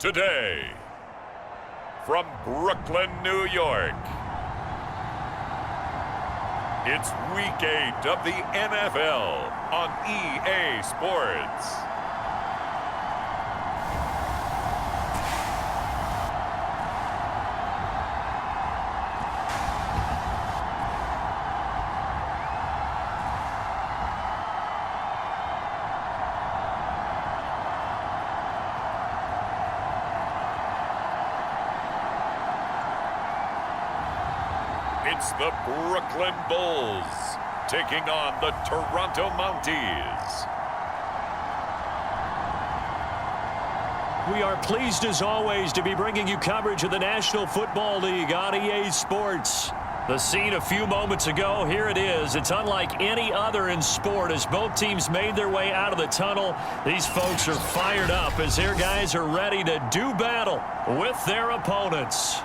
Today, from Brooklyn, New York, it's Week 8 of the NFL on EA Sports. It's the Brooklyn Bulls taking on the Toronto Mounties. We are pleased as always to be bringing you coverage of the National Football League on EA Sports. The scene a few moments ago, here it is. It's unlike any other in sport as both teams made their way out of the tunnel. These folks are fired up as their guys are ready to do battle with their opponents.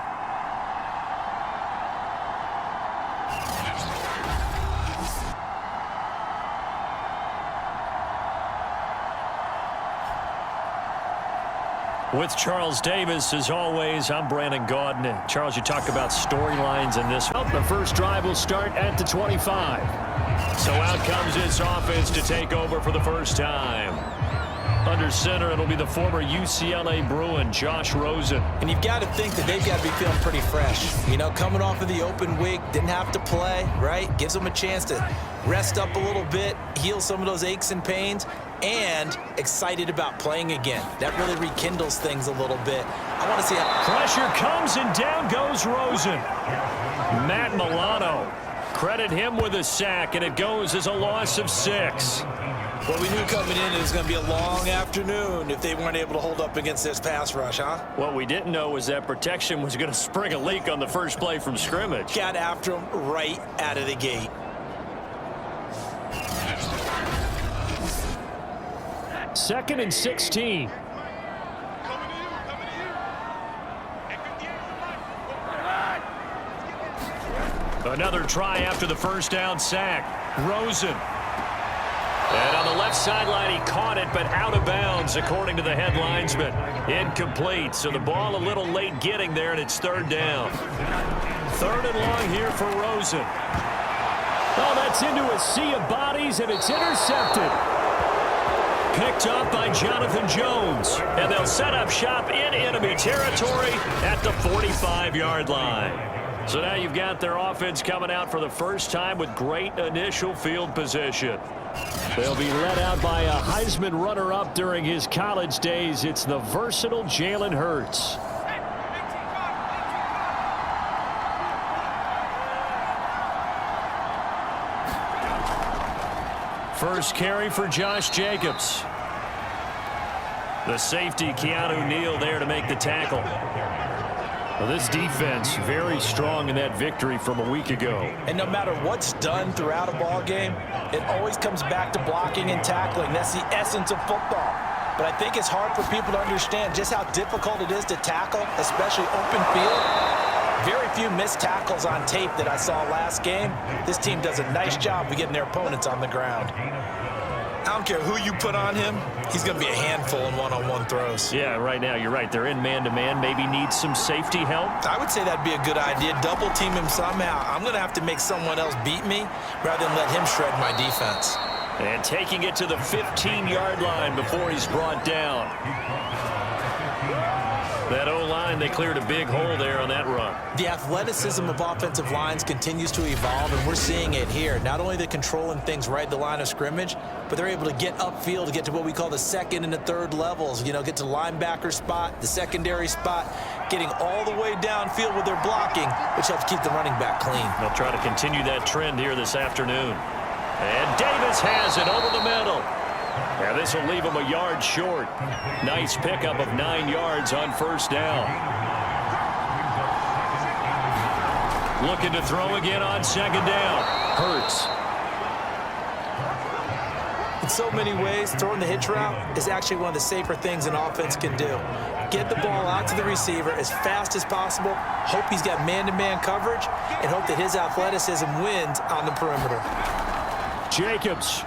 With Charles Davis, as always, I'm Brandon Gaudin. Charles, you talk about storylines in this. The first drive will start at the 25. So out comes this offense to take over for the first time. Under center, it'll be the former UCLA Bruin, Josh Rosen. And you've got to think that they've got to be feeling pretty fresh. You know, coming off of the open week, didn't have to play, right? Gives them a chance to rest up a little bit, heal some of those aches and pains, and excited about playing again. That really rekindles things a little bit. I want to see how... Pressure comes and down goes Rosen. Matt Milano. Credit him with a sack, and it goes as a loss of 6. Well, we knew coming in it was going to be a long afternoon if they weren't able to hold up against this pass rush, huh? What we didn't know was that protection was going to spring a leak on the first play from scrimmage. Got after him right out of the gate. Second and 16. Another try after the first down sack. Rosen. And on the left sideline, he caught it, but out of bounds, according to the head linesman. Incomplete, so the ball a little late getting there, and it's third down. Third and long here for Rosen. Oh, that's into a sea of bodies, and it's intercepted. Picked up by Jonathan Jones. And they'll set up shop in enemy territory at the 45-yard line. So now you've got their offense coming out for the first time with great initial field position. They'll be led out by a Heisman runner-up during his college days. It's the versatile Jalen Hurts. First carry for Josh Jacobs. The safety, Keanu Neal, there to make the tackle. Well, this defense very strong in that victory from a week ago. And no matter what's done throughout a ball game, it always comes back to blocking and tackling. That's the essence of football. But I think it's hard for people to understand just how difficult it is to tackle, especially open field. Very few missed tackles on tape that I saw last game. This team does a nice job of getting their opponents on the ground. I don't care who you put on him, he's going to be a handful in one-on-one throws. Yeah, right now, you're right. They're in man-to-man. Maybe need some safety help. I would say that'd be a good idea. Double team him somehow. I'm going to have to make someone else beat me rather than let him shred my defense. And taking it to the 15-yard line before he's brought down. That O-line, they cleared a big hole there on that run. The athleticism of offensive lines continues to evolve, and we're seeing it here. Not only they're controlling things right at the line of scrimmage, but they're able to get upfield to get to what we call the second and the third levels. You know, get to linebacker spot, the secondary spot, getting all the way downfield with their blocking, which helps keep the running back clean. They'll try to continue that trend here this afternoon. And Davis has it over the middle. Yeah, this will leave him a yard short. Nice pickup of 9 yards on first down. Looking to throw again on second down. Hurts. In so many ways, throwing the hitch route is actually one of the safer things an offense can do. Get the ball out to the receiver as fast as possible, hope he's got man-to-man coverage, and hope that his athleticism wins on the perimeter. Jacobs.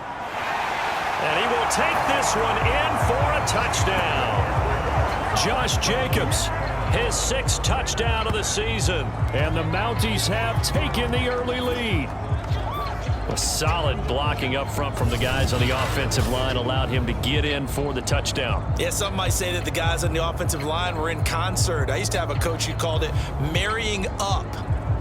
And he will take this one in for a touchdown. Josh Jacobs, his 6th touchdown of the season. And the Mounties have taken the early lead. A solid blocking up front from the guys on the offensive line allowed him to get in for the touchdown. Yeah, some might say that the guys on the offensive line were in concert. I used to have a coach who called it marrying up,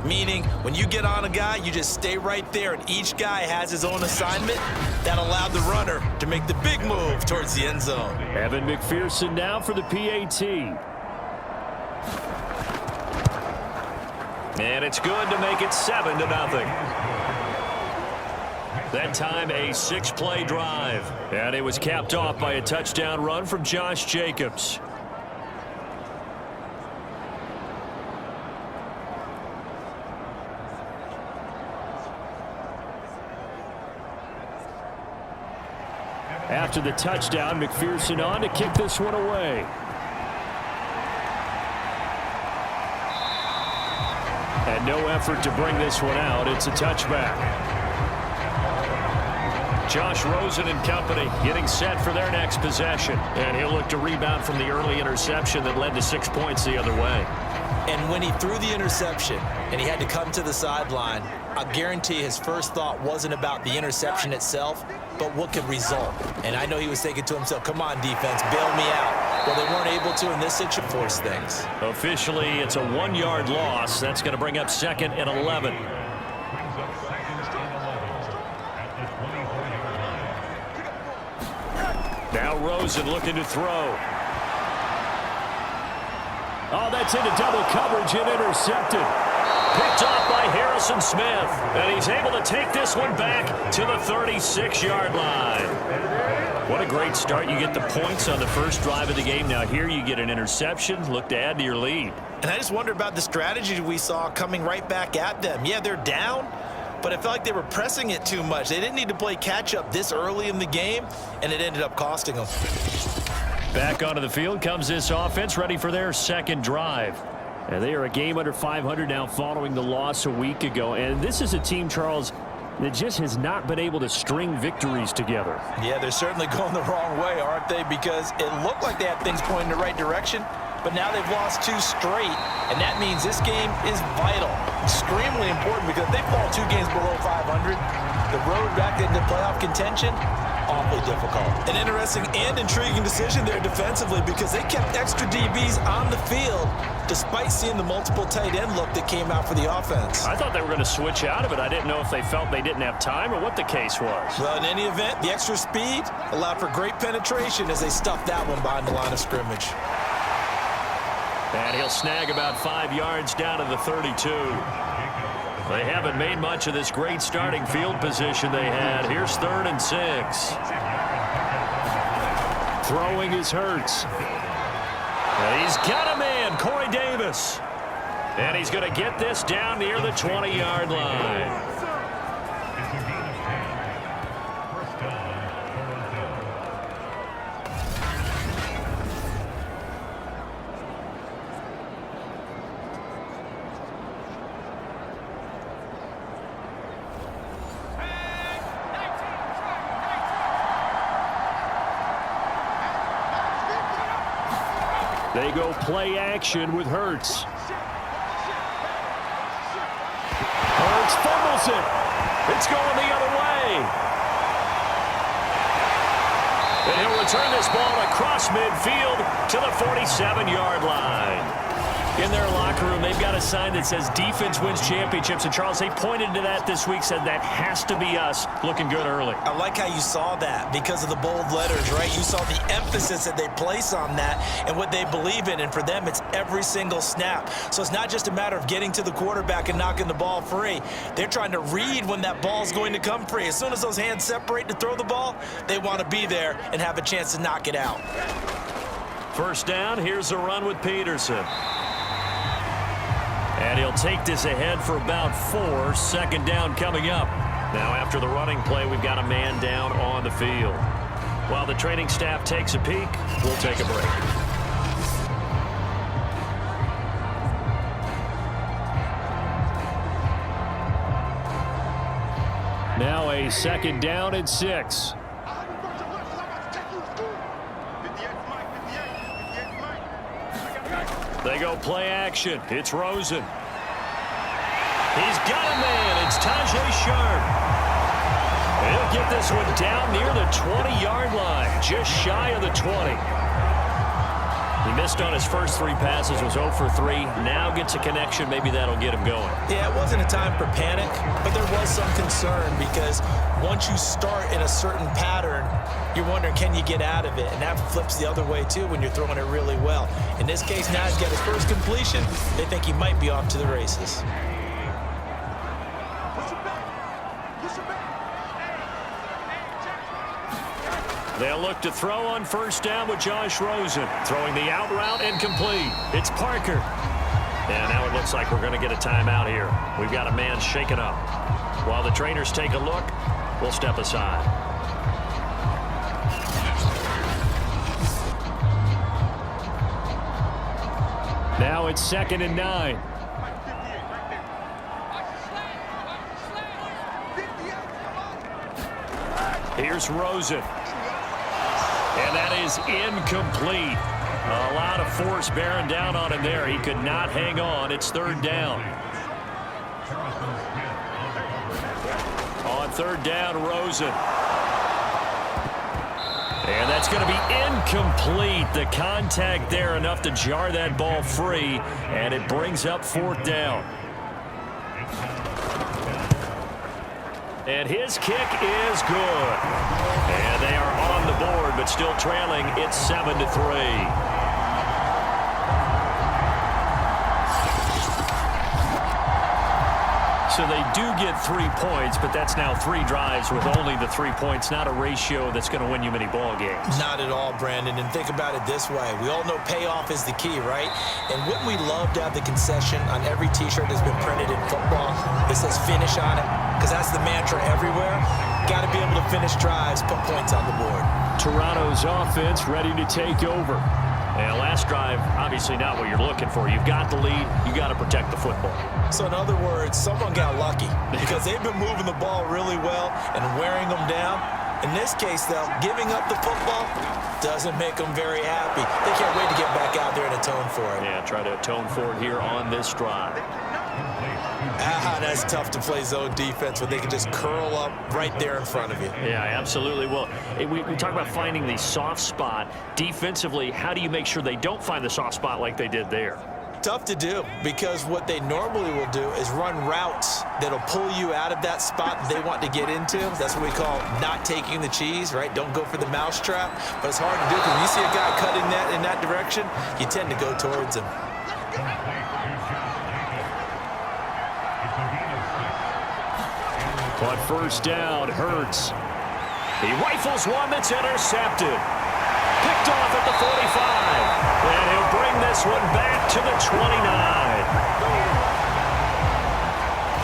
meaning when you get on a guy, you just stay right there, and each guy has his own assignment. That allowed the runner to make the big move towards the end zone. Evan McPherson now for the PAT. And it's good to make it 7-0. That time a 6-play drive. And it was capped off by a touchdown run from Josh Jacobs. After the touchdown, McPherson on to kick this one away. And no effort to bring this one out. It's a touchback. Josh Rosen and company getting set for their next possession. And he'll look to rebound from the early interception that led to 6 points the other way. And when he threw the interception and he had to come to the sideline, I guarantee his first thought wasn't about the interception itself, but what could result. And I know he was thinking to himself, come on, defense, bail me out. Well, they weren't able to, and this situation forced things. Officially, it's a 1-yard loss. That's going to bring up 2nd and 11. Now Rosen looking to throw. Oh, that's into double coverage and intercepted. Picked off by Harrison Smith. And he's able to take this one back to the 36-yard line. What a great start. You get the points on the first drive of the game. Now here you get an interception. Look to add to your lead. And I just wonder about the strategy we saw coming right back at them. Yeah, they're down, but it felt like they were pressing it too much. They didn't need to play catch-up this early in the game, and it ended up costing them. Back onto the field comes this offense, ready for their 2nd drive. And they are a game under 500 now following the loss a week ago. And this is a team, Charles, that just has not been able to string victories together. Yeah, they're certainly going the wrong way, aren't they? Because it looked like they had things pointing in the right direction, but now they've lost 2 straight, and that means this game is vital, extremely important, because if they fall 2 games below 500, the road back into playoff contention, awfully difficult. An interesting and intriguing decision there defensively, because they kept extra DBs on the field despite seeing the multiple tight end look that came out for the offense. I thought they were going to switch out of it. I didn't know if they felt they didn't have time or what the case was. Well, in any event, the extra speed allowed for great penetration as they stuffed that one behind the line of scrimmage. And he'll snag about 5 yards down to the 32. They haven't made much of this great starting field position they had. Here's 3rd and 6. Throwing is Hurts. And he's got a man, Corey Davis. And he's going to get this down near the 20-yard line. They go play action with Hurts. Hurts fumbles it. It's going the other way. And he'll return this ball across midfield to the 47-yard line. In their locker room, they've got a sign that says defense wins championships. And, Charles, they pointed to that this week, said that has to be us, looking good early. I like how you saw that because of the bold letters, right? You saw the emphasis that they place on that and what they believe in. And for them, it's every single snap. So it's not just a matter of getting to the quarterback and knocking the ball free. They're trying to read when that ball's going to come free. As soon as those hands separate to throw the ball, they want to be there and have a chance to knock it out. First down, here's a run with Peterson. And he'll take this ahead for about 4. 2nd down coming up. Now after the running play, we've got a man down on the field. While the training staff takes a peek, we'll take a break. Now a 2nd down and 6. They go play action. It's Rosen. He's got a man. It's Tajay Sharp. He'll get this one down near the 20-yard line, just shy of the 20. He missed on his first 3 passes, was 0 for 3. Now gets a connection. Maybe that'll get him going. Yeah, it wasn't a time for panic, but there was some concern because once you start in a certain pattern, you're wondering, can you get out of it? And that flips the other way, too, when you're throwing it really well. In this case, now he's got his first completion. They think he might be off to the races. They'll look to throw on first down with Josh Rosen. Throwing the out route and complete. It's Parker. And now it looks like we're going to get a timeout here. We've got a man shaken up. While the trainers take a look, we'll step aside. Now it's 2nd and 9. Here's Rosen. And that is incomplete. A lot of force bearing down on him there. He could not hang on. It's 3rd down. On 3rd down, Rosen. And that's going to be incomplete. The contact there enough to jar that ball free. And it brings up 4th down. And his kick is good. And they are on the board, but still trailing. It's 7-3. So they do get 3 points, but that's now 3 drives with only the 3 points. Not a ratio that's going to win you many ball games. Not at all, Brandon. And think about it this way. We all know payoff is the key, right? And wouldn't we love to have the concession on every T-shirt that's been printed in football that says finish on it? Because that's the mantra everywhere. Got to be able to finish drives, put points on the board. Toronto's offense ready to take over. And last drive, obviously not what you're looking for. You've got the lead. You got to protect the football. So in other words, someone got lucky because they've been moving the ball really well and wearing them down. In this case, though, giving up the football doesn't make them very happy. They can't wait to get back out there and atone for it. Yeah, try to atone for it here on this drive. That's tough to play zone defense when they can just curl up right there in front of you. Yeah, absolutely. Well, we talk about finding the soft spot. Defensively, how do you make sure they don't find the soft spot like they did there? Tough to do because what they normally will do is run routes that'll pull you out of that spot that they want to get into. That's what we call not taking the cheese, right? Don't go for the mousetrap. But it's hard to do because when you see a guy cutting that in that direction, you tend to go towards him. On first down, Hurts. He rifles one that's intercepted. Picked off at the 45. And he'll bring this one back to the 29.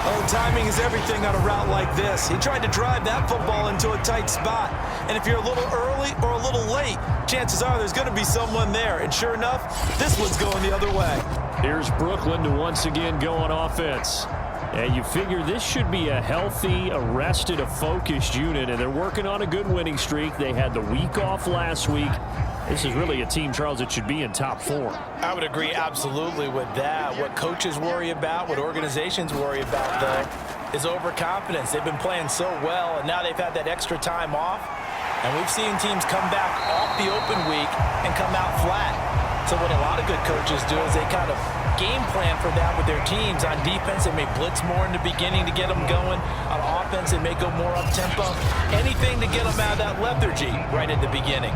Oh, timing is everything on a route like this. He tried to drive that football into a tight spot. And if you're a little early or a little late, chances are there's going to be someone there. And sure enough, this one's going the other way. Here's Brooklyn to once again go on offense. And you figure this should be a healthy, arrested, a focused unit, and they're working on a good winning streak. They had the week off last week. This is really a team, Charles, that should be in top 4. I would agree absolutely with that. What coaches worry about, what organizations worry about, though, is overconfidence. They've been playing so well, and now they've had that extra time off. And we've seen teams come back off the open week and come out flat. So what a lot of good coaches do is they kind of game plan for that with their teams. On defense, they may blitz more in the beginning to get them going. On offense, they may go more up-tempo. Anything to get them out of that lethargy right at the beginning.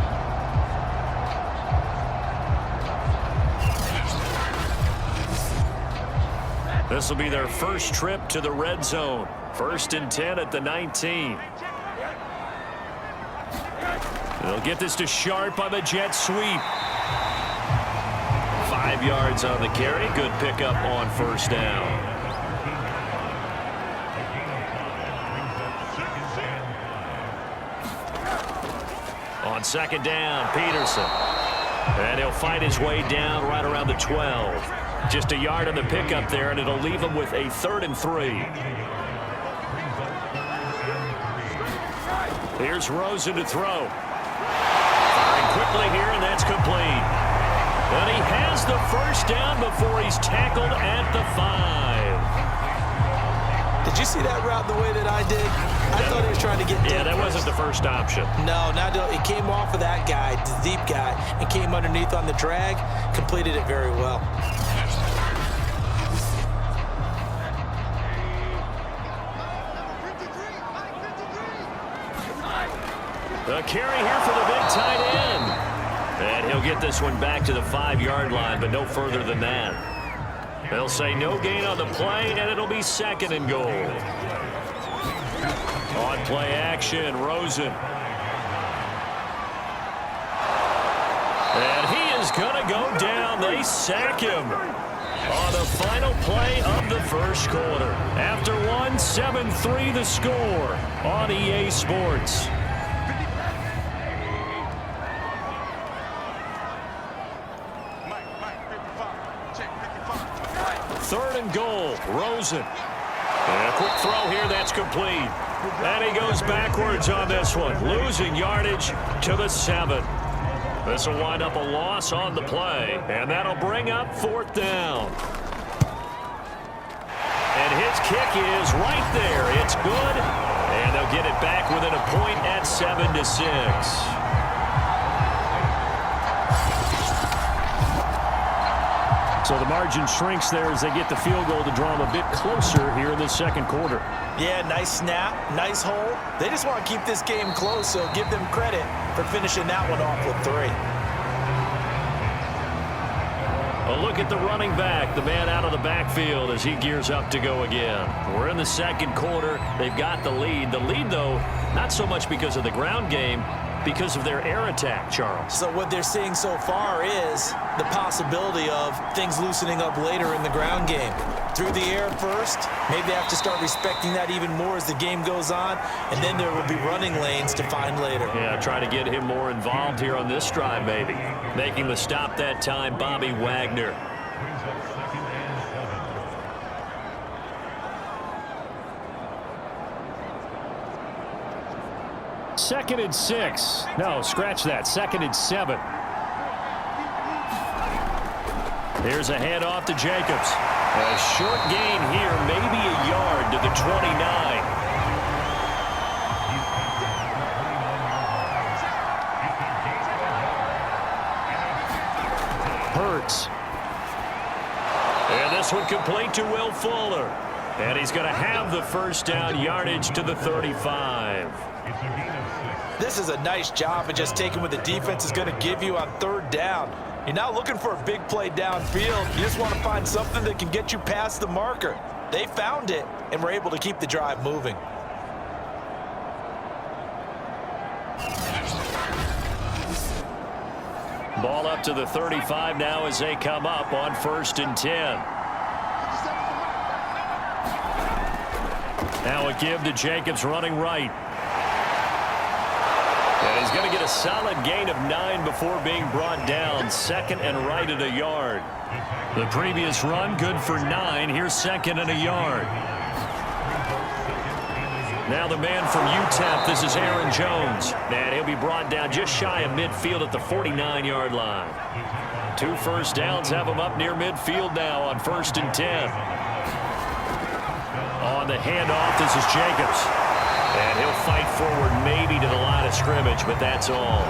This will be their first trip to the red zone. 1st and 10 at the 19. They'll get this to Sharp on the jet sweep. 5 yards on the carry. Good pickup on first down. On 2nd down, Peterson. And he'll fight his way down right around the 12. Just a yard on the pickup there, and it'll leave him with a 3rd and 3. Here's Rosen to throw. Firing quickly here, and that's complete. And he has the first down before he's tackled at the 5. Did you see that route the way that I did? I thought he was trying to get deep. Yeah, that wasn't the first option. No, it came off of that guy, the deep guy, and came underneath on the drag, completed it very well. The carry here for the big tight end. And he'll get this one back to the 5-yard line, but no further than that. They'll say no gain on the play, and it'll be 2nd and goal. On play action, Rosen. And he is going to go down. They sack him on the final play of the first quarter. After one, 7-3 the score on EA Sports. Third and goal, Rosen. And a quick throw here, that's complete. And he goes backwards on this one, losing yardage to the 7. This will wind up a loss on the play, and that'll bring up 4th down. And his kick is right there. It's good, and they'll get it back within a point at 7-6. So the margin shrinks there as they get the field goal to draw them a bit closer here in the second quarter. Yeah, nice snap, nice hole. They just want to keep this game close, so give them credit for finishing that one off with 3. A look at the running back, the man out of the backfield as he gears up to go again. We're in the second quarter. They've got the lead. The lead, though, not so much because of the ground game, because of their air attack, Charles. So what they're seeing so far is the possibility of things loosening up later in the ground game. Through the air first, maybe they have to start respecting that even more as the game goes on, and then there will be running lanes to find later. Yeah, try to get him more involved here on this drive, maybe. Making the stop that time, Bobby Wagner. Second and 6. No, scratch that. 2nd and 7. Here's a handoff to Jacobs. A short gain here, maybe a yard to the 29. Hurts. And this one complete to Will Fuller. And he's going to have the first down, yardage to the 35. This is a nice job of just taking what the defense is going to give you on 3rd down. You're not looking for a big play downfield. You just want to find something that can get you past the marker. They found it and were able to keep the drive moving. Ball up to the 35 now as they come up on 1st and 10. Now a give to Jacobs running right. And he's going to get a solid gain of 9 before being brought down. 2nd and right at a yard. The previous run good for 9. Here's 2nd and a yard. Now the man from UTEP, this is Aaron Jones. And he'll be brought down just shy of midfield at the 49-yard line. 2 first downs have him up near midfield now on 1st and 10. On the handoff, this is Jacobs. And he'll fight forward maybe to the line of scrimmage, but that's all.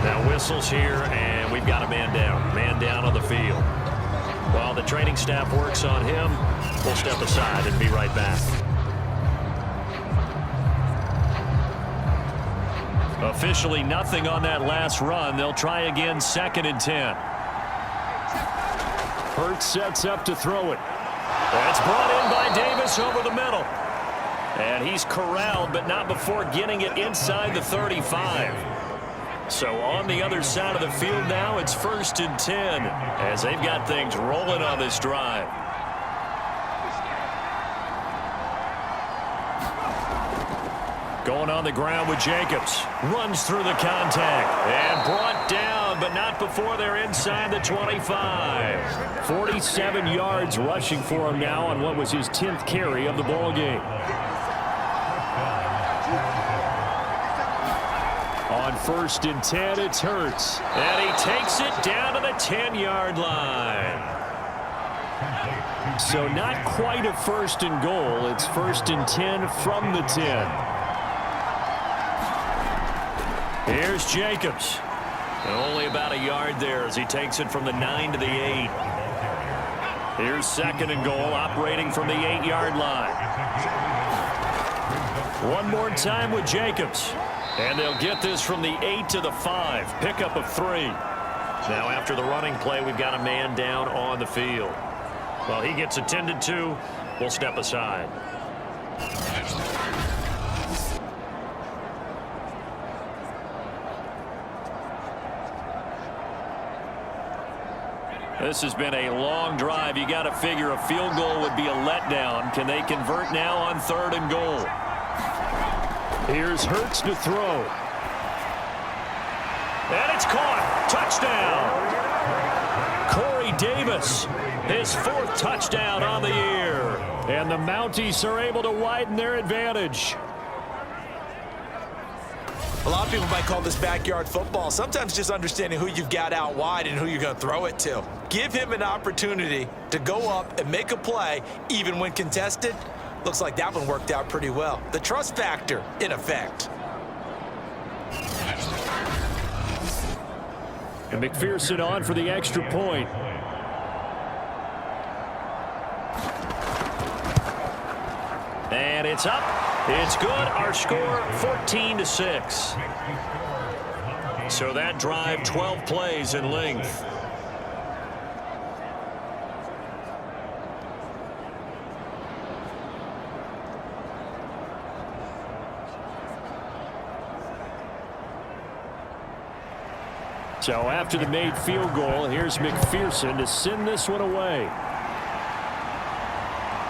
Now whistles here, and we've got a man down. Man down on the field. While the training staff works on him, we'll step aside and be right back. Officially nothing on that last run. They'll try again, 2nd and 10. Hurts sets up to throw it. That's brought in by Davis over the middle. And he's corralled, but not before getting it inside the 35. So on the other side of the field now, it's 1st and 10 as they've got things rolling on this drive. Going on the ground with Jacobs. Runs through the contact. And brought down, but not before they're inside the 25. 47 yards rushing for him now on what was his 10th carry of the ball game. On 1st and 10. It's Hurts. And he takes it down to the 10-yard line. So not quite a 1st and goal. It's 1st and 10 from the 10. Here's Jacobs. And only about a yard there as he takes it from the 9 to the 8. Here's 2nd and goal, operating from the 8-yard line. One more time with Jacobs. And they'll get this from the 8 to the 5. Pickup of 3. Now after the running play, we've got a man down on the field. Well, he gets attended to. We'll step aside. This has been a long drive. You got to figure a field goal would be a letdown. Can they convert now on 3rd and goal? Here's Hurts to throw. And it's caught. Touchdown. Corey Davis, his 4th touchdown on the year. And the Mounties are able to widen their advantage. A lot of people might call this backyard football. Sometimes just understanding who you've got out wide and who you're going to throw it to. Give him an opportunity to go up and make a play, even when contested. Looks like that one worked out pretty well. The trust factor, in effect. And McPherson on for the extra point. And it's up. It's good. Our score 14-6. So that drive 12 plays in length. So after the made field goal, here's McPherson to send this one away.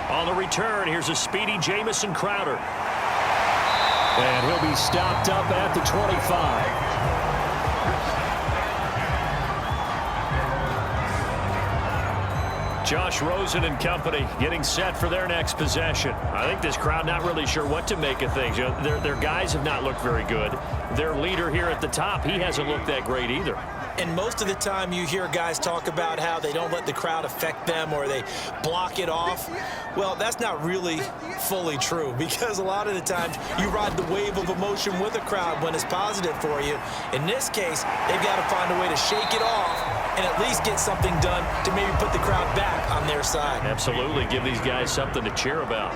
On the return, here's a speedy Jamison Crowder. And he'll be stopped up at the 25. Josh Rosen and company getting set for their next possession. I think this crowd not really sure what to make of things. You know, their guys have not looked very good. Their leader here at the top, he hasn't looked that great either. And most of the time you hear guys talk about how they don't let the crowd affect them or they block it off. Well, that's not really fully true, because a lot of the times you ride the wave of emotion with a crowd when it's positive for you. In this case, they've got to find a way to shake it off and at least get something done to maybe put the crowd back on their side. Absolutely. Give these guys something to cheer about.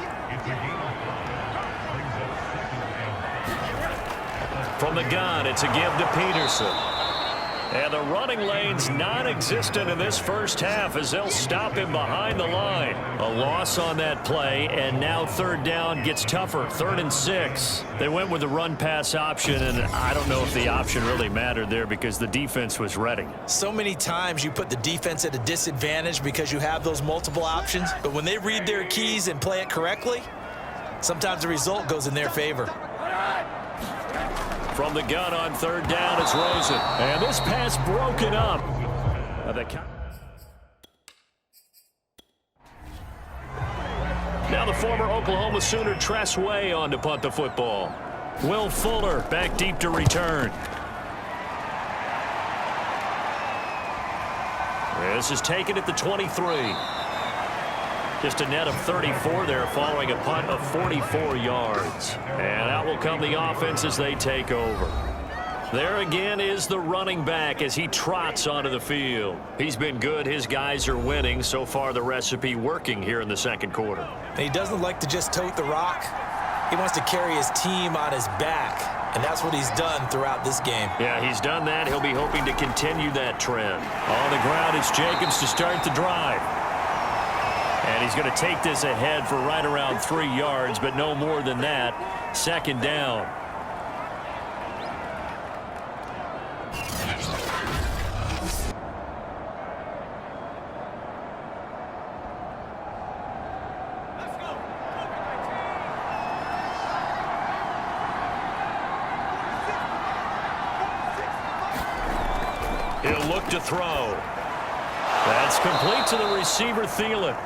From the gun, it's a give to Peterson. And the running lane's non-existent in this first half as they'll stop him behind the line. A loss on that play, and now 3rd down gets tougher. 3rd and 6. They went with the run-pass option, and I don't know if the option really mattered there because the defense was ready. So many times you put the defense at a disadvantage because you have those multiple options, but when they read their keys and play it correctly, sometimes the result goes in their favor. From the gun on 3rd down, it's Rosen. And this pass broken up. Now the former Oklahoma Sooner Tress Way on to punt the football. Will Fuller back deep to return. This is taken at the 23. Just a net of 34 there following a punt of 44 yards. And out will come the offense as they take over. There again is the running back as he trots onto the field. He's been good. His guys are winning. So far the recipe working here in the 2nd quarter. And he doesn't like to just tote the rock. He wants to carry his team on his back. And that's what he's done throughout this game. Yeah, he's done that. He'll be hoping to continue that trend. On the ground, it's Jacobs to start the drive. And he's going to take this ahead for right around 3 yards, but no more than that. 2nd down. He'll look to throw. That's complete to the receiver, Thielen.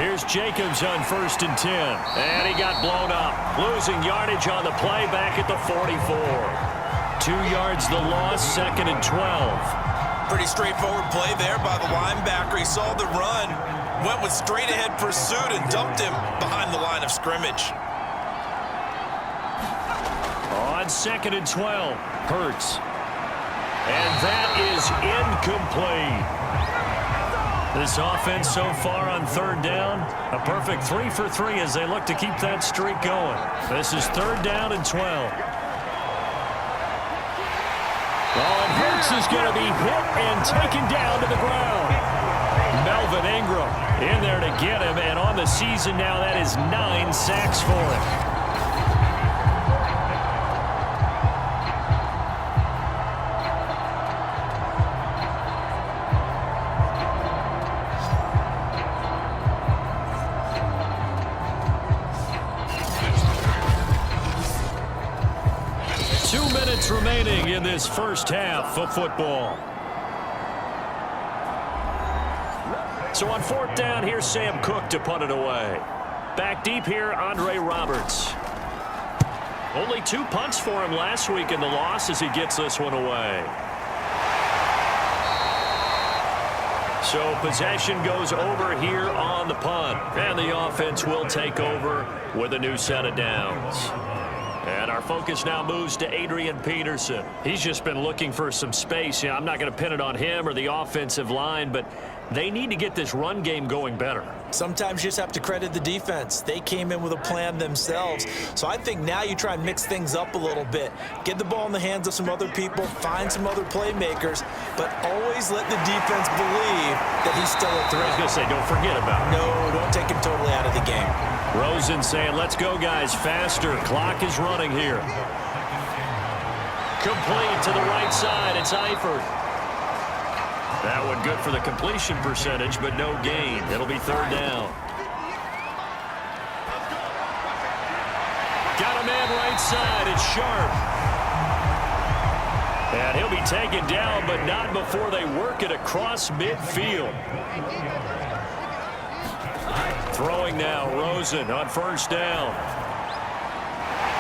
Here's Jacobs on 1st and 10. And he got blown up. Losing yardage on the play back at the 44. 2 yards the loss, 2nd and 12. Pretty straightforward play there by the linebacker. He saw the run, went with straight-ahead pursuit, and dumped him behind the line of scrimmage. On 2nd and 12, Hurts. And that is incomplete. This offense so far on 3rd down, a perfect 3 for 3 as they look to keep that streak going. This is 3rd down and 12. Oh, and Hurts is going to be hit and taken down to the ground. Melvin Ingram in there to get him, and on the season now, that is 9 sacks for him. 2 minutes remaining in this first half of football. So on 4th down, here's Sam Cook to punt it away. Back deep here, Andre Roberts. Only 2 punts for him last week in the loss as he gets this one away. So possession goes over here on the punt. And the offense will take over with a new set of downs. And our focus now moves to Adrian Peterson. He's just been looking for some space. Yeah, I'm not going to pin it on him or the offensive line, but they need to get this run game going better. Sometimes you just have to credit the defense. They came in with a plan themselves. So I think now you try and mix things up a little bit. Get the ball in the hands of some other people, find some other playmakers, but always let the defense believe that he's still a threat. I was going to say, don't forget about him. No, don't take him totally out of the game. Rosen saying, let's go, guys, faster. Clock is running here. Complete to the right side. It's Eifert. That one good for the completion percentage, but no gain. It'll be 3rd down. Got a man right side. It's Sharp. And he'll be taken down, but not before they work it across midfield. Throwing now, Rosen on 1st down.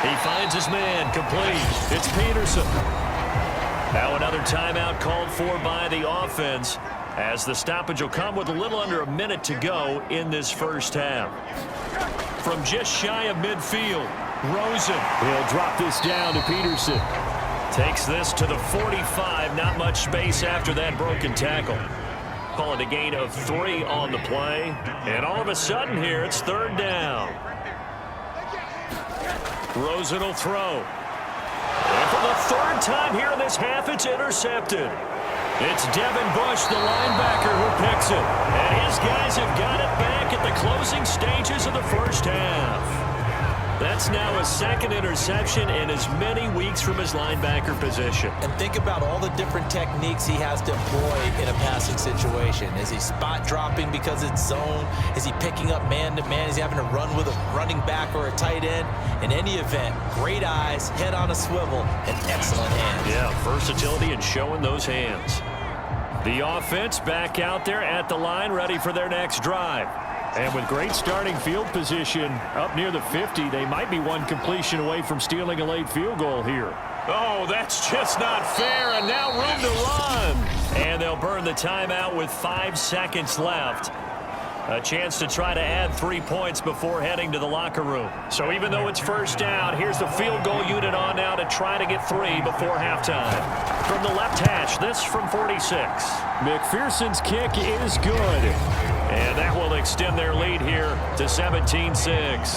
He finds his man, complete. It's Peterson. Now another timeout called for by the offense as the stoppage will come with a little under a minute to go in this first half. From just shy of midfield, Rosen. He'll drop this down to Peterson. Takes this to the 45. Not much space after that broken tackle. Call it a gain of 3 on the play. And all of a sudden here, it's 3rd down. Rosen will throw. And for the 3rd time here in this half, it's intercepted. It's Devin Bush, the linebacker, who picks it. And his guys have got it back at the closing stages of the first half. That's now his 2nd interception in as many weeks from his linebacker position. And think about all the different techniques he has to employ in a passing situation. Is he spot dropping because it's zone? Is he picking up man-to-man? Is he having to run with a running back or a tight end? In any event, great eyes, head on a swivel, and excellent hands. Yeah, versatility and showing those hands. The offense back out there at the line, ready for their next drive. And with great starting field position up near the 50, they might be one completion away from stealing a late field goal here. Oh, that's just not fair, and now room to run. And they'll burn the timeout with 5 seconds left. A chance to try to add 3 points before heading to the locker room. So even though it's 1st down, here's the field goal unit on now to try to get 3 before halftime. From the left hash, this from 46. McPherson's kick is good. And that will extend their lead here to 17-6.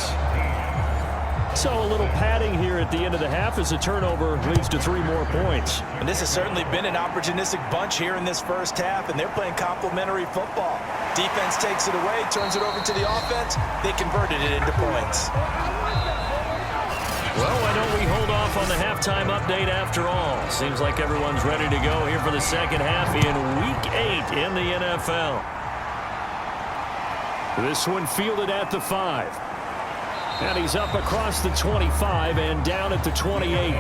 So a little padding here at the end of the half as the turnover leads to 3 more points. And this has certainly been an opportunistic bunch here in this first half, and they're playing complementary football. Defense takes it away, turns it over to the offense. They converted it into points. Well, why don't we hold off on the halftime update after all? Seems like everyone's ready to go here for the second half in Week 8 in the NFL. This one fielded at the 5. And he's up across the 25 and down at the 28.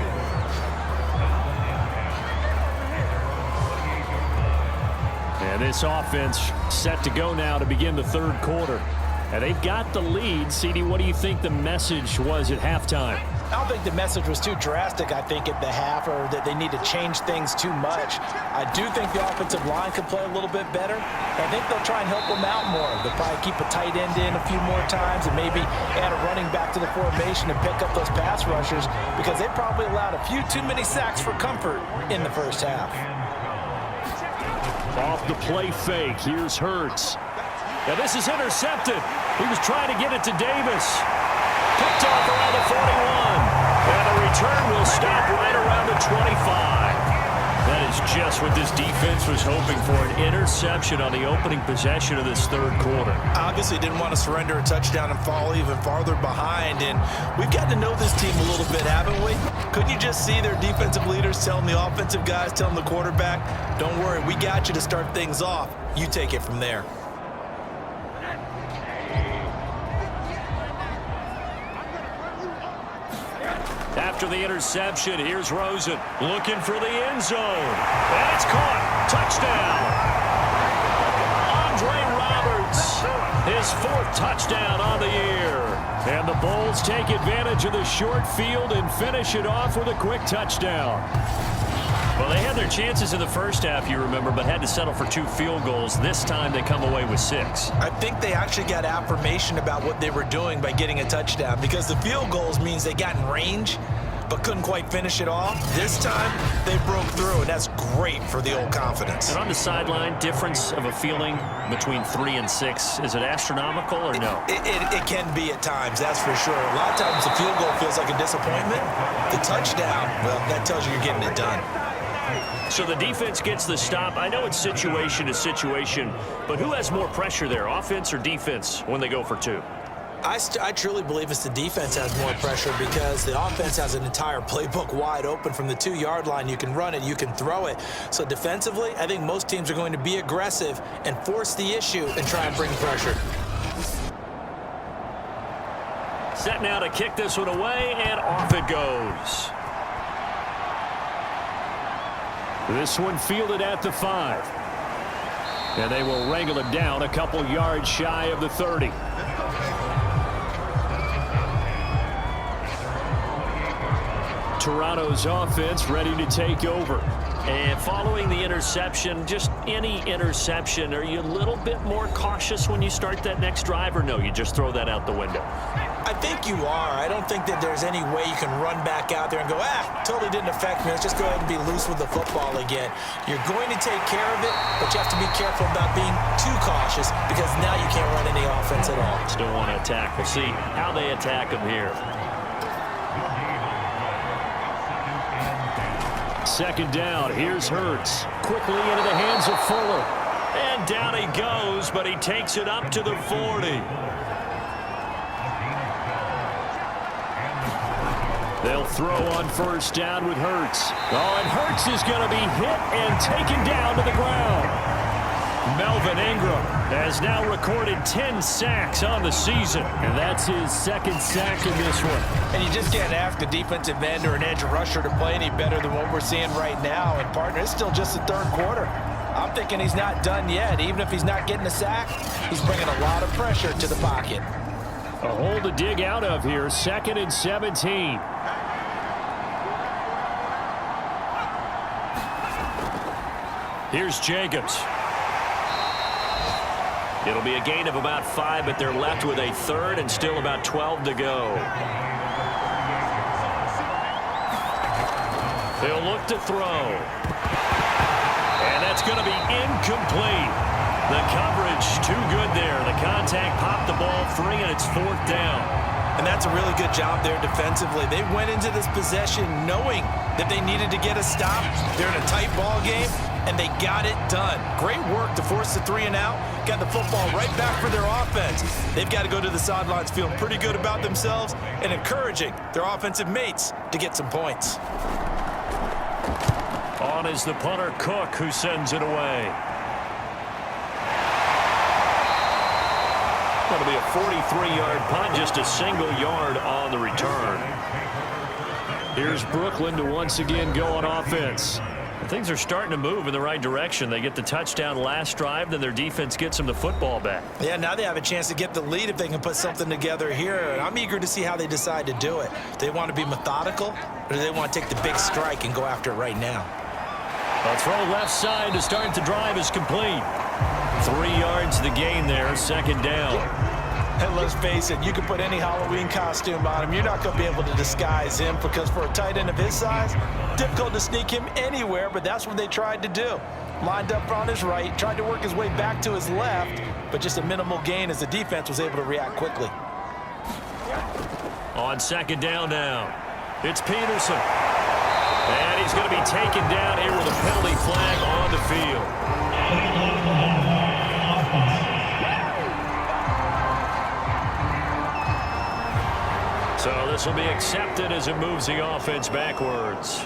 And this offense set to go now to begin the 3rd quarter. And they've got the lead. CD, what do you think the message was at halftime? I don't think the message was too drastic, I think, at the half, or that they need to change things too much. I do think the offensive line could play a little bit better. I think they'll try and help them out more. They'll probably keep a tight end in a few more times and maybe add a running back to the formation and pick up those pass rushers, because they probably allowed a few too many sacks for comfort in the first half. Off the play fake, here's Hurts. Now this is intercepted. He was trying to get it to Davis. Picked off around the 41. And the return will stop right around the 25. That is just what this defense was hoping for, an interception on the opening possession of this third quarter. Obviously didn't want to surrender a touchdown and fall even farther behind. And we've gotten to know this team a little bit, haven't we? Couldn't you just see their defensive leaders telling the offensive guys, telling the quarterback, don't worry, we got you to start things off. You take it from there. After the interception, here's Rosen looking for the end zone. And it's caught. Touchdown. Andre Roberts, his fourth touchdown on the year. And the Bulls take advantage of the short field and finish it off with a quick touchdown. Well, they had their chances in the first half, you remember, but had to settle for 2 field goals. This time they come away with 6. I think they actually got affirmation about what they were doing by getting a touchdown, because the field goals means they got in range but couldn't quite finish it off. This time they broke through, and that's great for the old confidence. And on the sideline, difference of a feeling between 3 and 6, is it astronomical or no? It can be at times, that's for sure. A lot of times the field goal feels like a disappointment. The touchdown, well, that tells you you're getting it done. So the defense gets the stop. I know it's situation to situation, but who has more pressure there, offense or defense, when they go for 2? I truly believe it's the defense has more pressure, because the offense has an entire playbook wide open from the 2-yard line. You can run it, you can throw it. So defensively, I think most teams are going to be aggressive and force the issue and try and bring pressure. Set now to kick this one away, and off it goes. This one fielded at the 5. And they will wrangle it down a couple yards shy of the 30. Toronto's offense ready to take over. And following the interception, just any interception, are you a little bit more cautious when you start that next drive, or no, you just throw that out the window? I think you are. I don't think that there's any way you can run back out there and go, totally didn't affect me. Let's just go ahead and be loose with the football again. You're going to take care of it, but you have to be careful about being too cautious, because now you can't run any offense at all. Still want to attack. We'll see how they attack them here. Second down, here's Hurts. Quickly into the hands of Fuller. And down he goes, but he takes it up to the 40. They'll throw on first down with Hurts. Oh, and Hurts is going to be hit and taken down to the ground. Melvin Ingram has now recorded 10 sacks on the season, and that's his second sack in this one. And you just can't ask a defensive end or an edge rusher to play any better than what we're seeing right now. And, partner, it's still just the third quarter. I'm thinking he's not done yet. Even if he's not getting a sack, he's bringing a lot of pressure to the pocket. A hole to dig out of here, 2nd and 17. Here's Jacobs. It'll be a gain of about 5, but they're left with a third and still about 12 to go. They'll look to throw. And that's going to be incomplete. The coverage too good there. The contact popped the ball free, and it's 4th down. And that's a really good job there defensively. They went into this possession knowing that they needed to get a stop. They're in a tight ball game, and they got it done. Great work to force the 3 and out. Got the football right back for their offense. They've got to go to the sidelines feeling pretty good about themselves and encouraging their offensive mates to get some points. On is the punter, Cook, who sends it away. That'll be a 43-yard punt, just a single yard on the return. Here's Brooklyn to once again go on offense. Things are starting to move in the right direction. They get the touchdown last drive, then their defense gets them the football back. Yeah, now they have a chance to get the lead if they can put something together here. And I'm eager to see how they decide to do it. Do they want to be methodical, or do they want to take the big strike and go after it right now? A throw left side to start the drive is complete. 3 yards the gain there, second down. And let's face it, you can put any Halloween costume on him. You're not going to be able to disguise him because for a tight end of his size, difficult to sneak him anywhere, but that's what they tried to do. Lined up on his right, tried to work his way back to his left, but just a minimal gain as the defense was able to react quickly. On second down now, it's Peterson. And he's going to be taken down here with a penalty flag on the field. So this will be accepted as it moves the offense backwards.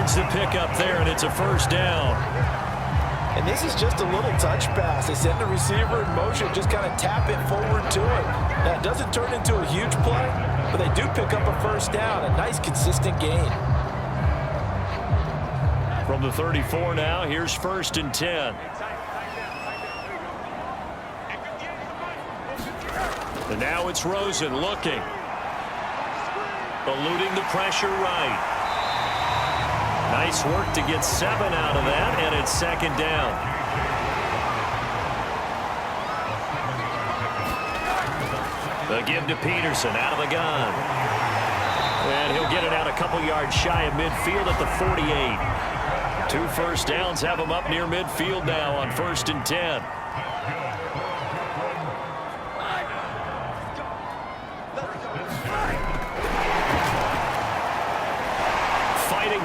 To pick up there, and it's a first down. And this is just a little touch pass. They send the receiver in motion, just kind of tap it forward to him. Now, it doesn't turn into a huge play, but they do pick up a first down. A nice, consistent gain. From the 34 now, here's 1st and 10. And now it's Rosen looking. Eluding the pressure right. Nice work to get 7 out of that, and it's second down. The give to Peterson out of the gun. And he'll get it out a couple yards shy of midfield at the 48. 2 first downs have him up near midfield now on 1st and 10.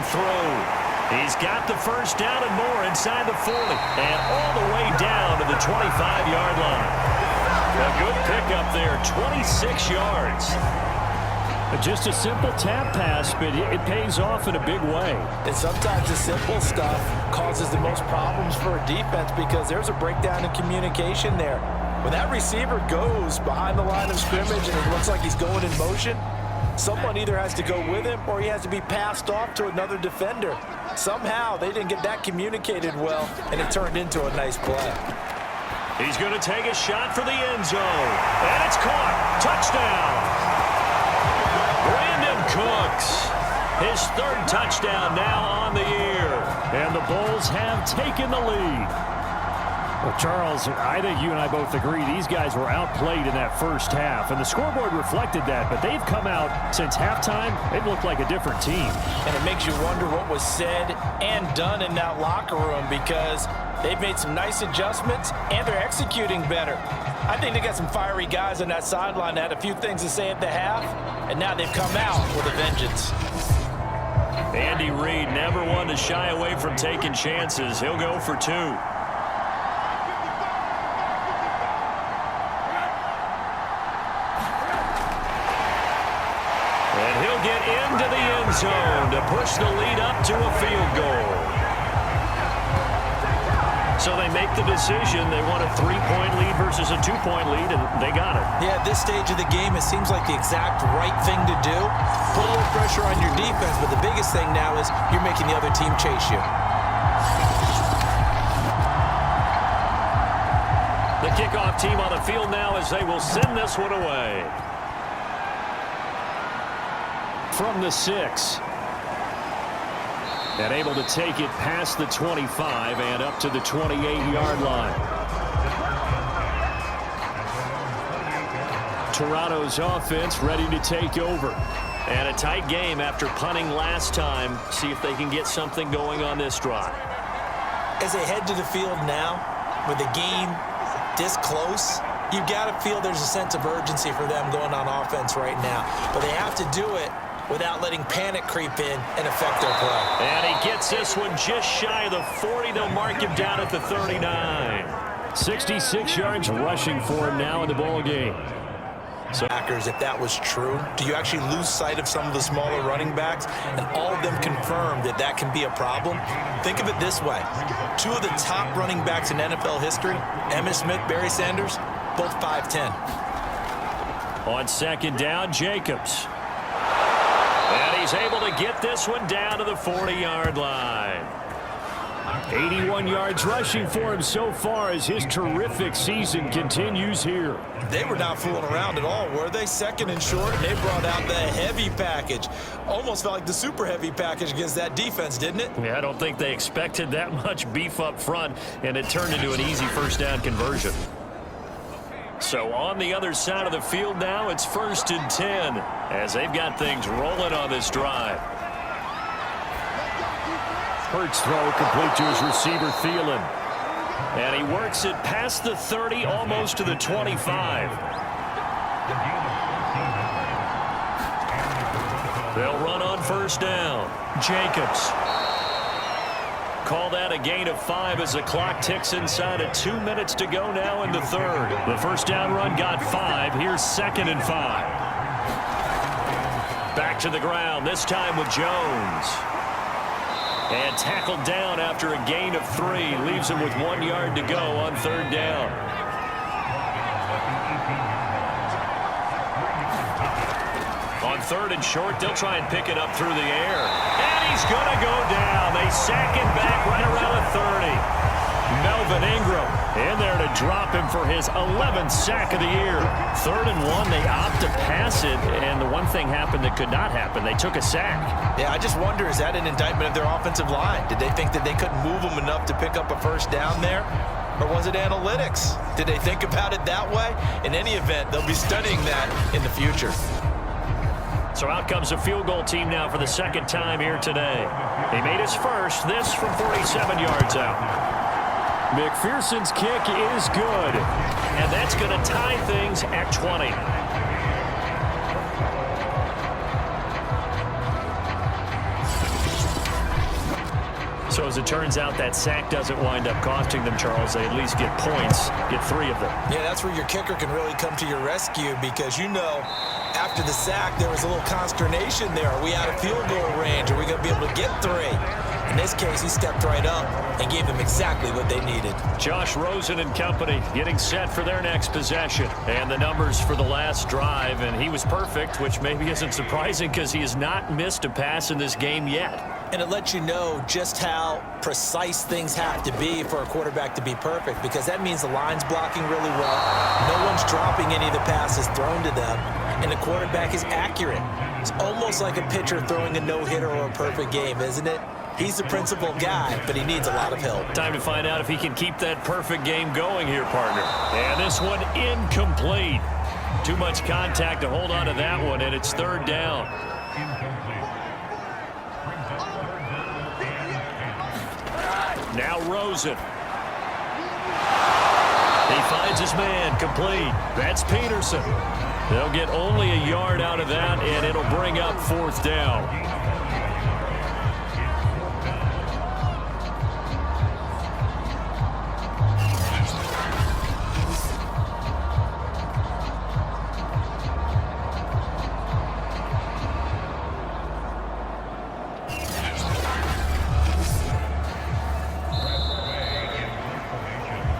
Throw. He's got the first down and more inside the 40 and all the way down to the 25-yard line. A good pickup there, 26 yards. Just a simple tap pass, but it pays off in a big way. And sometimes the simple stuff causes the most problems for a defense because there's a breakdown in communication there. When that receiver goes behind the line of scrimmage and it looks like he's going in motion, someone either has to go with him or he has to be passed off to another defender. Somehow they didn't get that communicated well, and it turned into a nice play. He's going to take a shot for the end zone, and it's caught. Touchdown. Brandon Cooks, his 3rd touchdown now on the year, and the Bulls have taken the lead. Well, Charles, I think you and I both agree these guys were outplayed in that first half, and the scoreboard reflected that, but they've come out since halftime. They've looked like a different team. And it makes you wonder what was said and done in that locker room because they've made some nice adjustments, and they're executing better. I think they got some fiery guys on that sideline that had a few things to say at the half, and now they've come out with a vengeance. Andy Reid never one to shy away from taking chances. He'll go for 2. Get into the end zone to push the lead up to a field goal. So they make the decision. They want a 3-point lead versus a 2-point lead, and they got it. Yeah, at this stage of the game, it seems like the exact right thing to do. Put a little pressure on your defense, but the biggest thing now is you're making the other team chase you. The kickoff team on the field now as they will send this one away. From the 6. And able to take it past the 25 and up to the 28-yard line. Toronto's offense ready to take over. And a tight game after punting last time. See if they can get something going on this drive. As they head to the field now, with the game this close, you've got to feel there's a sense of urgency for them going on offense right now. But they have to do it without letting panic creep in and affect their play. And he gets this one just shy of the 40. They'll mark him down at the 39. 66 yards rushing for him now in the ball game. So, if that was true, do you actually lose sight of some of the smaller running backs? And all of them confirm that that can be a problem. Think of it this way. Two of the top running backs in NFL history, Emmitt Smith, Barry Sanders, both 5'10". On second down, Jacobs. And he's able to get this one down to the 40-yard line. 81 yards rushing for him so far as his terrific season continues here. They were not fooling around at all, were they? Second and short, and they brought out the heavy package. Almost felt like the super heavy package against that defense, didn't it? Yeah, I don't think they expected that much beef up front, and it turned into an easy first down conversion. So on the other side of the field now, it's 1st and 10 as they've got things rolling on this drive. Hurts throw complete to his receiver, Thielen. And he works it past the 30, almost to the 25. They'll run on first down. Jacobs. Call that a gain of 5 as the clock ticks inside of 2 minutes to go now in the third. The first down run got 5. Here's 2nd and 5. Back to the ground, this time with Jones. And tackled down after a gain of 3. Leaves him with 1 yard to go on third down. On third and short, they'll try and pick it up through the air. And he's going to go down. They sack him back right around the 30. Melvin Ingram in there to drop him for his 11th sack of the year. 3rd and 1, they opt to pass it, and the one thing happened that could not happen. They took a sack. Yeah, I just wonder, is that an indictment of their offensive line? Did they think that they couldn't move them enough to pick up a first down there? Or was it analytics? Did they think about it that way? In any event, they'll be studying that in the future. So out comes a field goal team now for the second time here today. He made his first, this from 47 yards out. McPherson's kick is good, and that's going to tie things at 20. So as it turns out, that sack doesn't wind up costing them, Charles. They at least get points, get 3 of them. Yeah, that's where your kicker can really come to your rescue because, you know, after the sack, there was a little consternation there. Are we out of field goal range? Are we going to be able to get 3? In this case, he stepped right up and gave them exactly what they needed. Josh Rosen and company getting set for their next possession. And the numbers for the last drive, and he was perfect, which maybe isn't surprising because he has not missed a pass in this game yet. And it lets you know just how precise things have to be for a quarterback to be perfect, because that means the line's blocking really well. No one's dropping any of the passes thrown to them, and the quarterback is accurate. It's almost like a pitcher throwing a no-hitter or a perfect game, isn't it? He's the principal guy, but he needs a lot of help. Time to find out if he can keep that perfect game going here, partner. And this one incomplete. Too much contact to hold on to that one, and it's third down. Now Rosen. He finds his man, complete. That's Peterson. They'll get only a yard out of that, and it'll bring up fourth down.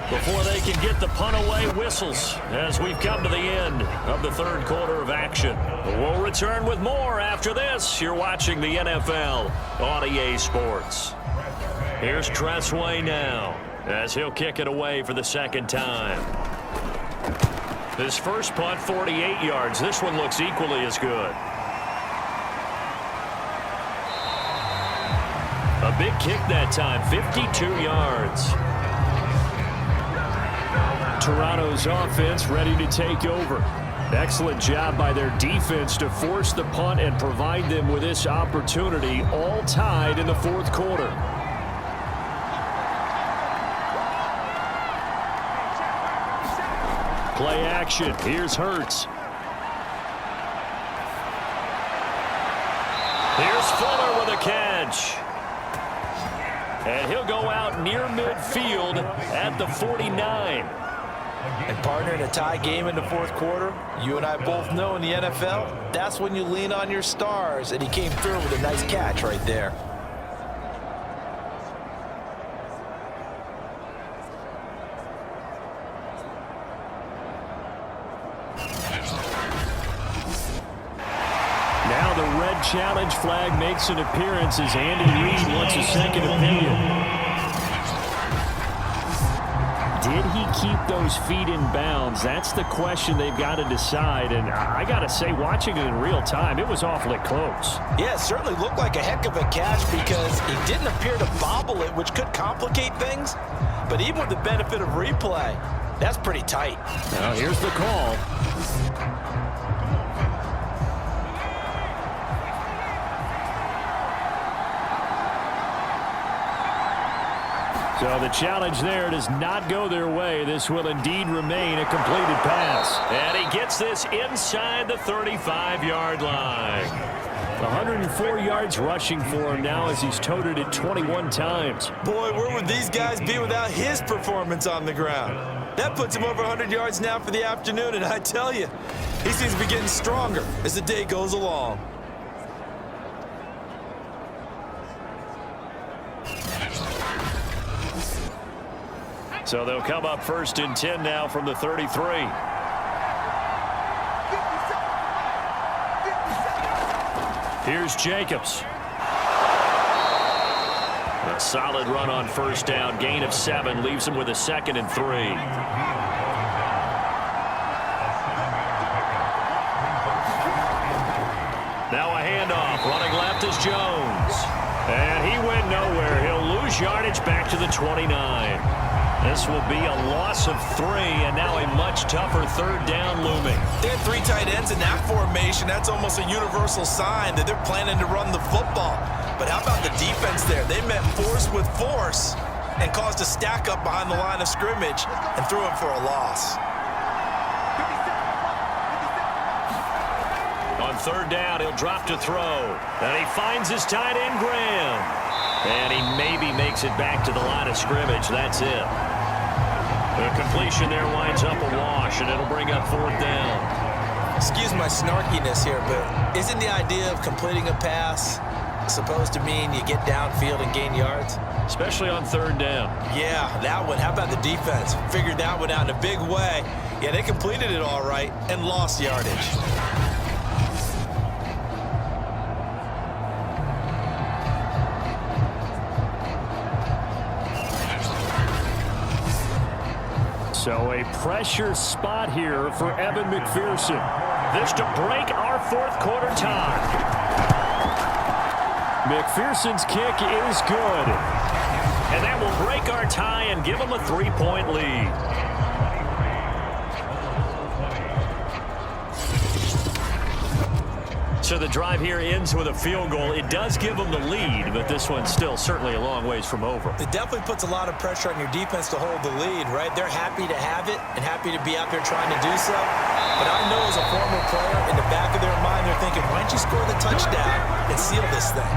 Before they can get the punt away, whistles as we've come to the end of the third quarter of action. We'll return with more after this. You're watching the NFL on EA Sports. Here's Tressway now as he'll kick it away for the second time. His first punt, 48 yards. This one looks equally as good. A big kick that time, 52 yards. Toronto's offense ready to take over. Excellent job by their defense to force the punt and provide them with this opportunity, all tied in the fourth quarter. Play action. Here's Hurts. Here's Fuller with a catch. And he'll go out near midfield at the 49. And Partner, in a tie game in the fourth quarter, you and I both know in the NFL, that's when you lean on your stars, and he came through with a nice catch right there. Now the red challenge flag makes an appearance as Andy Reid wants a second opinion. Did he keep those feet in bounds? That's the question they've got to decide. And I got to say, watching it in real time, it was awfully close. Yeah, it certainly looked like a heck of a catch because he didn't appear to bobble it, which could complicate things. But even with the benefit of replay, that's pretty tight. Now here's the call. So the challenge there does not go their way. This will indeed remain a completed pass. And he gets this inside the 35-yard line. 104 yards rushing for him now as he's toted it 21 times. Boy, where would these guys be without his performance on the ground? That puts him over 100 yards now for the afternoon, and I tell you, he seems to be getting stronger as the day goes along. So they'll come up 1st and 10 now from the 33. Here's Jacobs. A solid run on 1st down. Gain of 7 leaves him with a 2nd and 3. Now a handoff. Running left is Jones. And he went nowhere. He'll lose yardage back to the 29. This will be a loss of 3, and now a much tougher 3rd down looming. They had 3 tight ends in that formation. That's almost a universal sign that they're planning to run the football. But how about the defense there? They met force with force and caused a stack up behind the line of scrimmage and threw it for a loss. On 3rd down, he'll drop to throw. And he finds his tight end, Graham. And he maybe makes it back to the line of scrimmage. That's it. The completion there winds up a wash, and it'll bring up 4th down. Excuse my snarkiness here, but isn't the idea of completing a pass supposed to mean you get downfield and gain yards? Especially on 3rd down. Yeah, that one. How about the defense? Figured that one out in a big way. Yeah, they completed it all right and lost yardage. So a pressure spot here for Evan McPherson. This to break our 4th quarter tie. McPherson's kick is good. And that will break our tie and give them a 3-point lead. So the drive here ends with a field goal. It does give them the lead, but this one's still certainly a long ways from over. It definitely puts a lot of pressure on your defense to hold the lead, right? They're happy to have it and happy to be out there trying to do so. But I know as a former player, in the back of their mind, they're thinking, why don't you score the touchdown and seal this thing?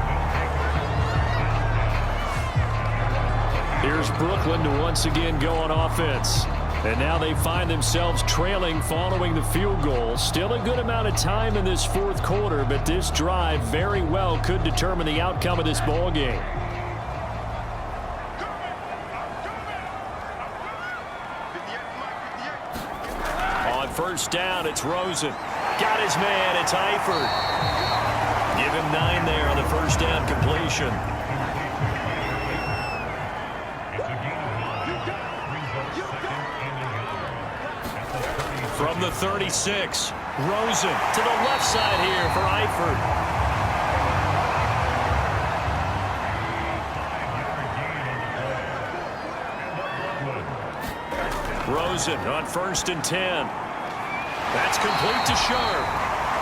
Here's Brooklyn to once again go on offense. And now they find themselves trailing following the field goal. Still a good amount of time in this 4th quarter, but this drive very well could determine the outcome of this ball game. On 1st down, it's Rosen. Got his man, it's Eifert. Give him 9 there on the 1st down completion. From the 36, Rosen to the left side here for Eifert. Rosen on 1st and 10. That's complete to Sharp.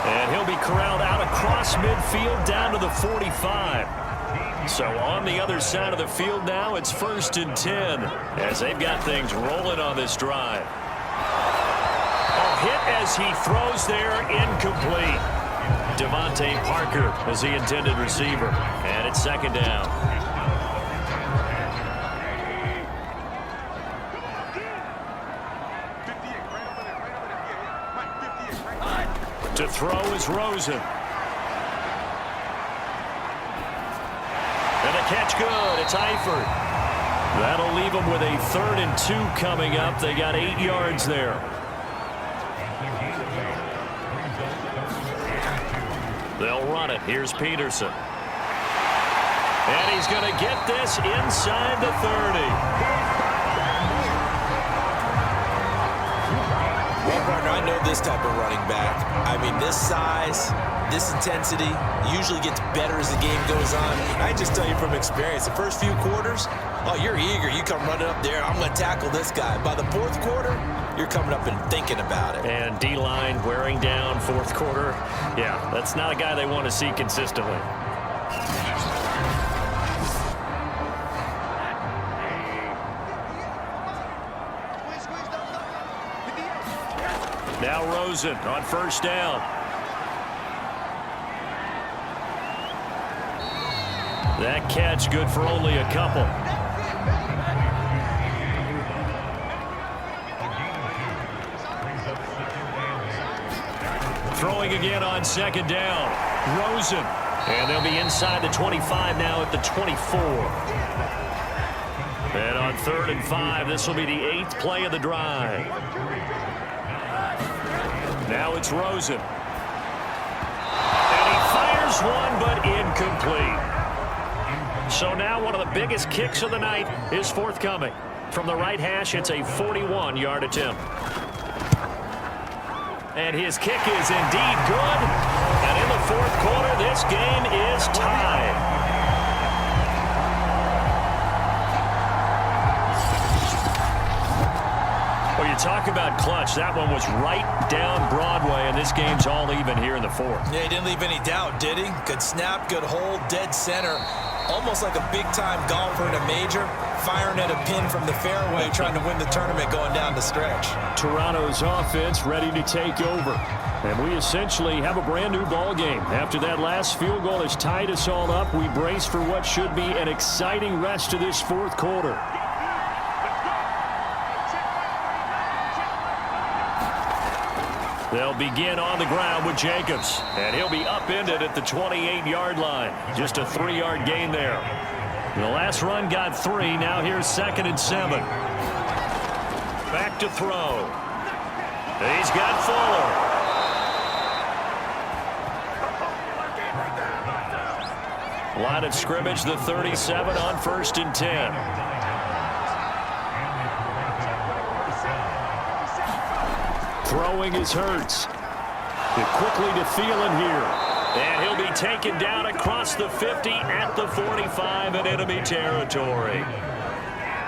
And he'll be corralled out across midfield down to the 45. So on the other side of the field now, it's 1st and 10 as they've got things rolling on this drive. Hit as he throws there, incomplete. Devontae Parker is the intended receiver, and it's 2nd down. To throw is Rosen. And the catch good. It's Eifert. That'll leave them with a 3rd and 2 coming up. They got 8 yards there. They'll run it. Here's Peterson. And he's going to get this inside the 30. Well, partner, I know this type of running back. I mean, this size, this intensity usually gets better as the game goes on. I just tell you from experience, the first few quarters, oh, you're eager. You come running up there, I'm going to tackle this guy. By the 4th quarter, you're coming up and thinking about it. And D-line wearing down 4th quarter. Yeah, that's not a guy they want to see consistently. Now Rosen on 1st down. That catch good for only a couple. Throwing again on 2nd down. Rosen. And they'll be inside the 25 now at the 24. And on 3rd and 5, this will be the 8th play of the drive. Now it's Rosen. And he fires one, but incomplete. So now one of the biggest kicks of the night is forthcoming. From the right hash, it's a 41-yard attempt. And his kick is indeed good. And in the 4th quarter, this game is tied. Well, you talk about clutch. That one was right down Broadway, and this game's all even here in the 4th. Yeah, he didn't leave any doubt, did he? Good snap, good hold, dead center. Almost like a big-time golfer in a major, firing at a pin from the fairway, trying to win the tournament going down the stretch. Toronto's offense ready to take over. And we essentially have a brand-new ball game. After that last field goal has tied us all up, we brace for what should be an exciting rest of this 4th quarter. They'll begin on the ground with Jacobs. And he'll be upended at the 28-yard line. Just a 3-yard gain there. The last run got 3. Now here's 2nd and 7. Back to throw. He's got Fuller. Line of scrimmage, the 37 on 1st and 10. Throwing is Hurts. Quickly to Thielen here. And he'll be taken down across the 50 at the 45 in enemy territory.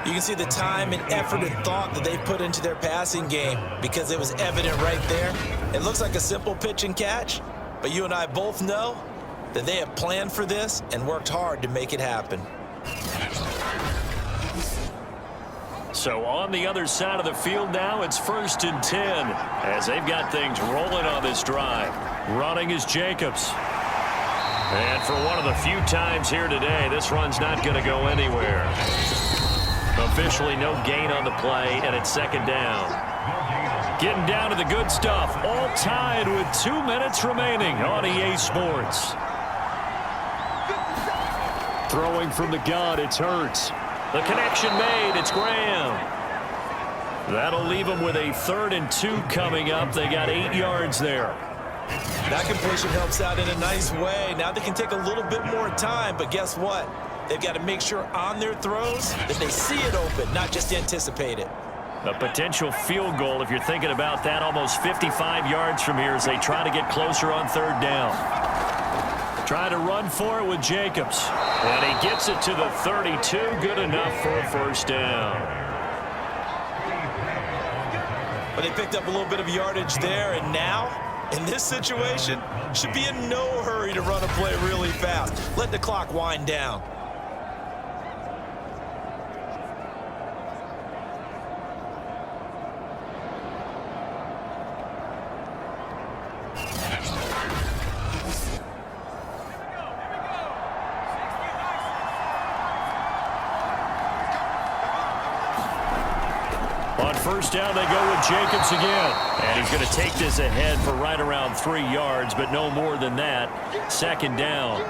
You can see the time and effort and thought that they put into their passing game because it was evident right there. It looks like a simple pitch and catch, but you and I both know that they have planned for this and worked hard to make it happen. So on the other side of the field now, it's 1st and 10 as they've got things rolling on this drive. Running is Jacobs. And for one of the few times here today, this run's not going to go anywhere. Officially no gain on the play, and it's 2nd down. Getting down to the good stuff, all tied with 2 minutes remaining on EA Sports. Throwing from the gun, it's Hurts. The connection made, it's Graham. That'll leave them with a 3rd and 2 coming up. They got 8 yards there. That completion helps out in a nice way. Now they can take a little bit more time, but guess what? They've got to make sure on their throws that they see it open, not just anticipate it. A potential field goal, if you're thinking about that, almost 55 yards from here as they try to get closer on 3rd down. Trying to run for it with Jacobs. And he gets it to the 32. Good enough for a 1st down. But they picked up a little bit of yardage there, and now, in this situation, should be in no hurry to run a play really fast. Let the clock wind down. first down, they go with Jacobs again. And he's going to take this ahead for right around 3 yards, but no more than that. Second down.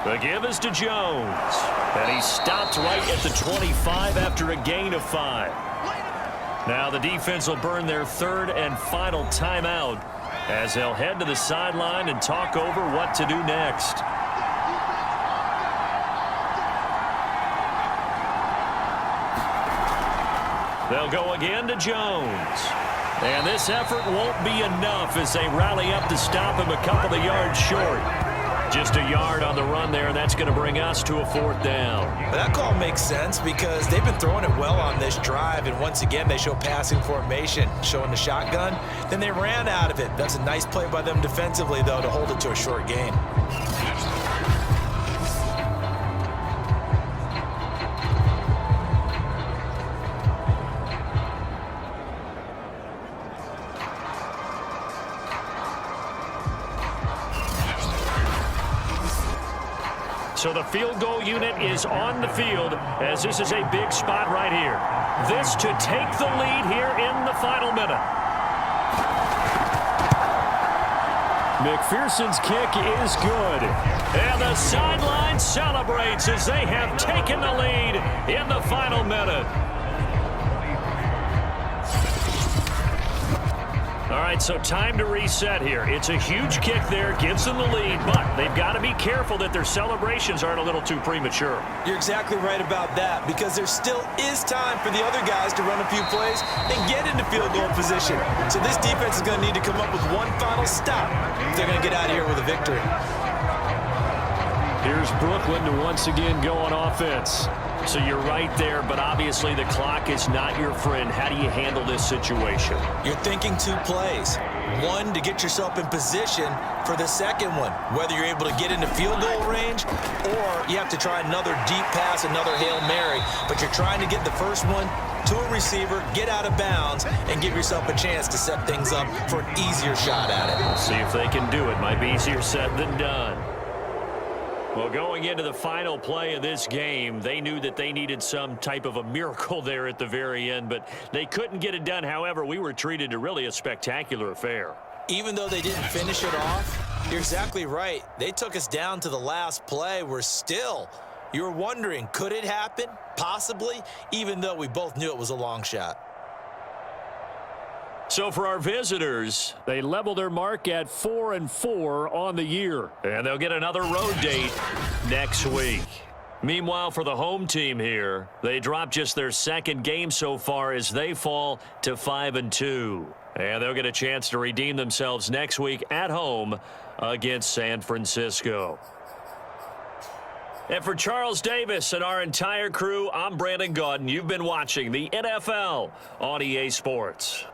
The give is to Jones. And he stopped right at the 25 after a gain of 5. Now the defense will burn their third and final timeout as they'll head to the sideline and talk over what to do next. They'll go again to Jones. And this effort won't be enough as they rally up to stop him a couple of yards short. Just a yard on the run there, and that's going to bring us to a fourth down. That call makes sense because they've been throwing it well on this drive, and once again they show passing formation, showing the shotgun. Then they ran out of it. That's a nice play by them defensively, though, to hold it to a short gain. So the field goal unit is on the field as this is a big spot right here. This to take the lead here in the final minute. McPherson's kick is good. And the sideline celebrates as they have taken the lead in the final minute. All right, so time to reset here. It's a huge kick there, gives them the lead, but they've got to be careful that their celebrations aren't a little too premature. You're exactly right about that because there still is time for the other guys to run a few plays and get into field goal position. So this defense is going to need to come up with one final stop if they're going to get out of here with a victory. Here's Brooklyn to once again go on offense. So you're right there, but obviously the clock is not your friend. How do you handle this situation? You're thinking 2 plays. One, to get yourself in position for the second one, whether you're able to get into field goal range or you have to try another deep pass, another Hail Mary, but you're trying to get the first one to a receiver, get out of bounds, and give yourself a chance to set things up for an easier shot at it. We'll see if they can do it. Might be easier said than done. Well, going into the final play of this game, they knew that they needed some type of a miracle there at the very end, but they couldn't get it done. However, we were treated to really a spectacular affair. Even though they didn't finish it off, you're exactly right. They took us down to the last play. We're still, you're wondering, could it happen? Possibly, even though we both knew it was a long shot. So for our visitors, they level their mark at 4-4 on the year. And they'll get another road date next week. Meanwhile, for the home team here, they dropped just their second game so far as they fall to 5-2. And they'll get a chance to redeem themselves next week at home against San Francisco. And for Charles Davis and our entire crew, I'm Brandon Gaudin. You've been watching the NFL on EA Sports.